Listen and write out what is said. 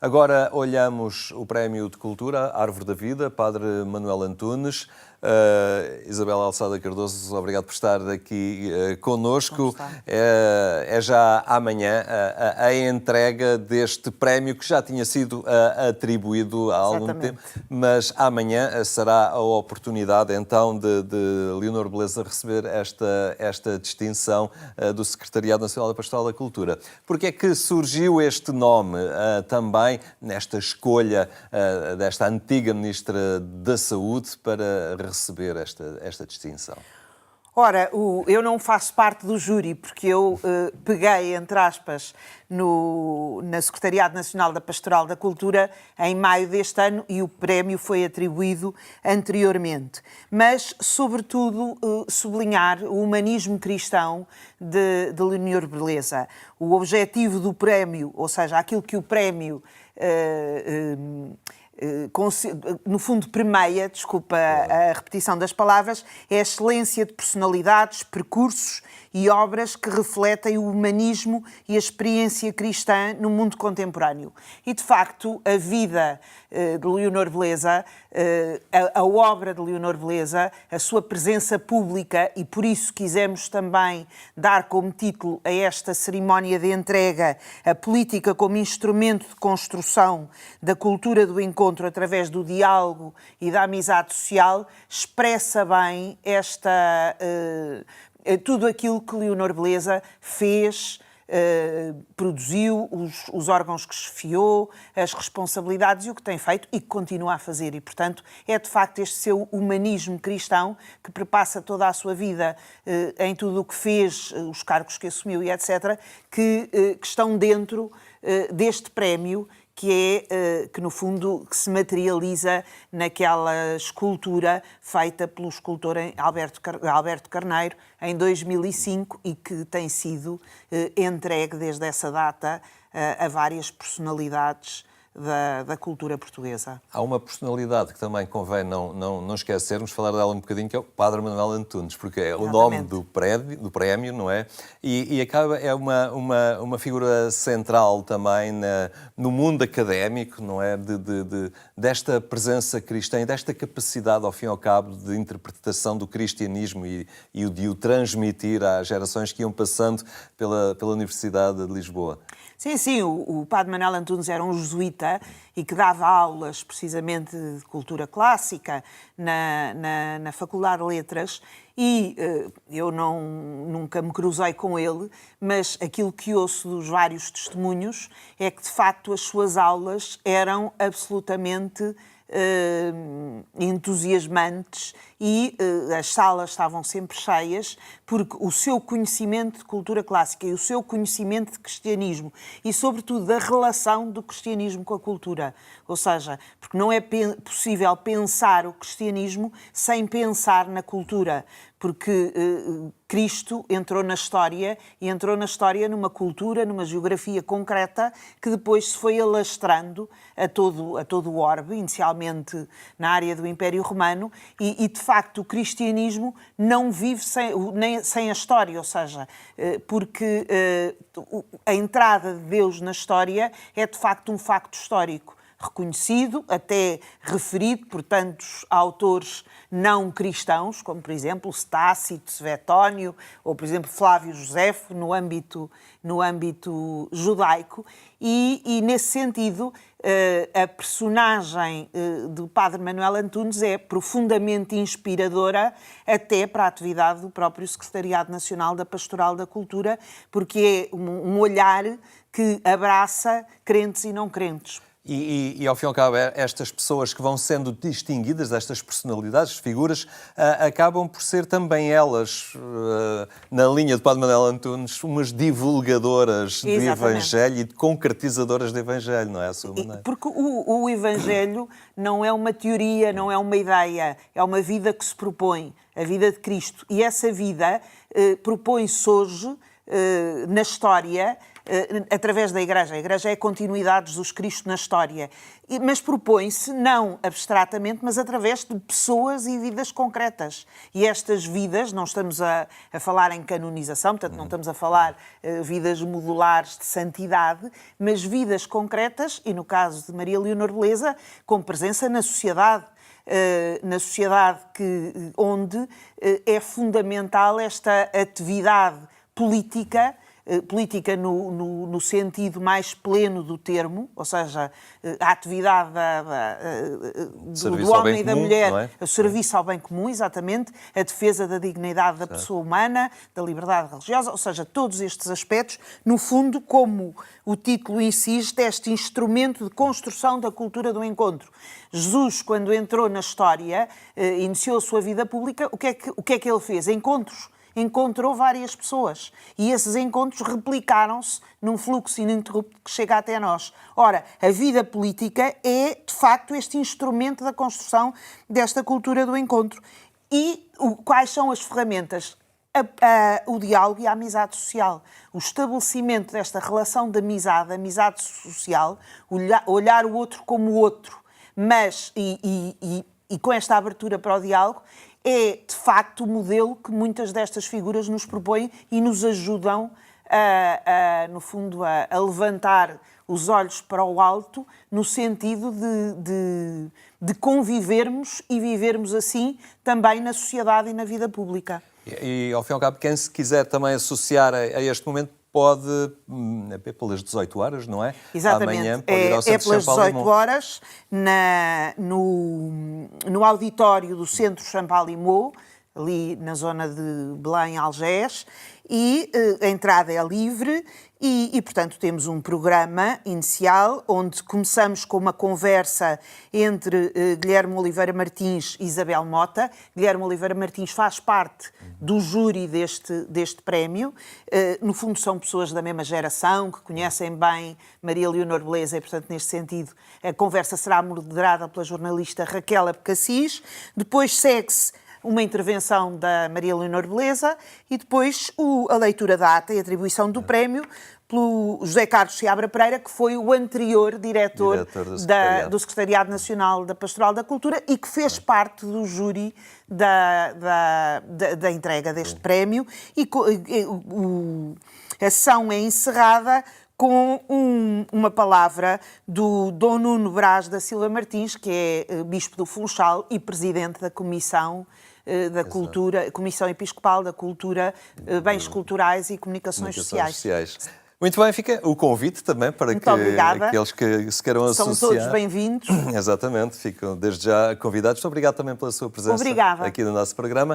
Agora olhamos o Prémio de Cultura, Árvore da Vida, Padre Manuel Antunes. Isabela Alçada Cardoso, obrigado por estar aqui connosco. É já amanhã a entrega deste prémio que já tinha sido atribuído há algum tempo, mas amanhã será a oportunidade então de Leonor Beleza receber esta distinção do Secretariado Nacional da Pastoral da Cultura. Porque é que surgiu este nome também nesta escolha desta antiga Ministra da Saúde para receber esta distinção? Ora, eu não faço parte do júri, porque eu peguei, entre aspas, na Secretariado Nacional da Pastoral da Cultura em maio deste ano e o prémio foi atribuído anteriormente. Mas, sobretudo, sublinhar o humanismo cristão de Leonor Beleza. O objetivo do prémio, ou seja, aquilo que o prémio no fundo permeia, desculpa a repetição das palavras, é a excelência de personalidades, percursos e obras que refletem o humanismo e a experiência cristã no mundo contemporâneo. E, de facto, a vida de Leonor Beleza, a obra de Leonor Beleza, a sua presença pública, e por isso quisemos também dar como título a esta cerimónia de entrega a política como instrumento de construção da cultura do encontro através do diálogo e da amizade social, expressa bem tudo aquilo que Leonor Beleza fez, produziu, os órgãos que chefiou, as responsabilidades e o que tem feito e que continua a fazer. E, portanto, é de facto este seu humanismo cristão que perpassa toda a sua vida em tudo o que fez, os cargos que assumiu e etc., que estão dentro deste prémio que no fundo que se materializa naquela escultura feita pelo escultor Alberto Carneiro em 2005 e que tem sido entregue desde essa data a várias personalidades da cultura portuguesa. Há uma personalidade que também convém não esquecermos, falar dela um bocadinho, que é o Padre Manuel Antunes, porque é o nome do prémio, não é? E acaba, é uma figura central também no mundo académico, não é? Desta presença cristã e desta capacidade, ao fim e ao cabo, de interpretação do cristianismo e de o transmitir às gerações que iam passando pela Universidade de Lisboa. Sim, o Padre Manuel Antunes era um jesuíta e que dava aulas precisamente de cultura clássica na Faculdade de Letras e eu nunca me cruzei com ele, mas aquilo que ouço dos vários testemunhos é que de facto as suas aulas eram absolutamente entusiasmantes e as salas estavam sempre cheias porque o seu conhecimento de cultura clássica e o seu conhecimento de cristianismo e sobretudo da relação do cristianismo com a cultura, ou seja, porque não é possível pensar o cristianismo sem pensar na cultura, porque Cristo entrou na história e entrou na história numa cultura, numa geografia concreta que depois se foi alastrando a todo o orbe, inicialmente na área do Império Romano e de facto o cristianismo não vive sem a história, ou seja, porque a entrada de Deus na história é de facto um facto histórico reconhecido, até referido por tantos autores não cristãos, como, por exemplo, Tácito, Suetónio, ou, por exemplo, Flávio Josefo, no âmbito judaico. E nesse sentido, a personagem do Padre Manuel Antunes é profundamente inspiradora até para a atividade do próprio Secretariado Nacional da Pastoral da Cultura, porque é um olhar que abraça crentes e não crentes. E ao fim e ao cabo, estas pessoas que vão sendo distinguidas, estas personalidades, figuras, acabam por ser também elas, na linha de Padre Manuel Antunes, umas divulgadoras de Evangelho e concretizadoras de Evangelho, não é? À sua maneira. Porque o Evangelho não é uma teoria, não é uma ideia, é uma vida que se propõe, a vida de Cristo. E essa vida propõe-se hoje, na história, através da Igreja. A Igreja é a continuidade de Jesus Cristo na história. Mas propõe-se, não abstratamente, mas através de pessoas e vidas concretas. E estas vidas, não estamos a falar em canonização, portanto, não estamos a falar vidas modulares de santidade, mas vidas concretas, e no caso de Maria Leonor Beleza, com presença na sociedade onde é fundamental esta atividade política no sentido mais pleno do termo, ou seja, a atividade do homem e da mulher, não é? o serviço ao bem comum, exatamente, a defesa da dignidade da pessoa humana, da liberdade religiosa, ou seja, todos estes aspectos, no fundo, como o título insiste, este instrumento de construção da cultura do encontro. Jesus, quando entrou na história, iniciou a sua vida pública, o que é que ele fez? Encontrou várias pessoas e esses encontros replicaram-se num fluxo ininterrupto que chega até nós. Ora, a vida política é, de facto, este instrumento da construção desta cultura do encontro. E quais são as ferramentas? O diálogo e a amizade social. O estabelecimento desta relação de amizade social, olhar o outro como o outro, mas e com esta abertura para o diálogo, é, de facto, o modelo que muitas destas figuras nos propõem e nos ajudam, no fundo, a levantar os olhos para o alto, no sentido de convivermos e vivermos assim também na sociedade e na vida pública. E, ao fim e ao cabo, quem se quiser também associar a este momento pode, pelas 18 horas, não é? Exatamente. Amanhã pode ir ao É Centro pelas Champalimau. 18 horas, no auditório do Centro Champalimau, ali na zona de Belém, Algés, e a entrada é livre e, portanto, temos um programa inicial onde começamos com uma conversa entre Guilherme Oliveira Martins e Isabel Mota. Guilherme Oliveira Martins faz parte do júri deste prémio. No fundo, são pessoas da mesma geração, que conhecem bem Maria Leonor Beleza e, portanto, neste sentido, a conversa será moderada pela jornalista Raquel Abcacis. Depois segue-se uma intervenção da Maria Leonor Beleza e depois a leitura da ata e atribuição do prémio pelo José Carlos Seabra Pereira, que foi o anterior diretor do Secretariado Nacional da Pastoral da Cultura e que fez parte do júri da entrega deste prémio. E a sessão é encerrada com uma palavra do Dom Nuno Brás da Silva Martins, que é Bispo do Funchal e Presidente da Comissão da Cultura, Comissão Episcopal da Cultura, Bens Culturais e Comunicações Sociais. Muito bem, fica o convite também para Muito obrigada. Aqueles que se queiram associar. São todos bem-vindos. Exatamente, ficam desde já convidados. Muito obrigado também pela sua presença Obrigada. aqui no nosso programa.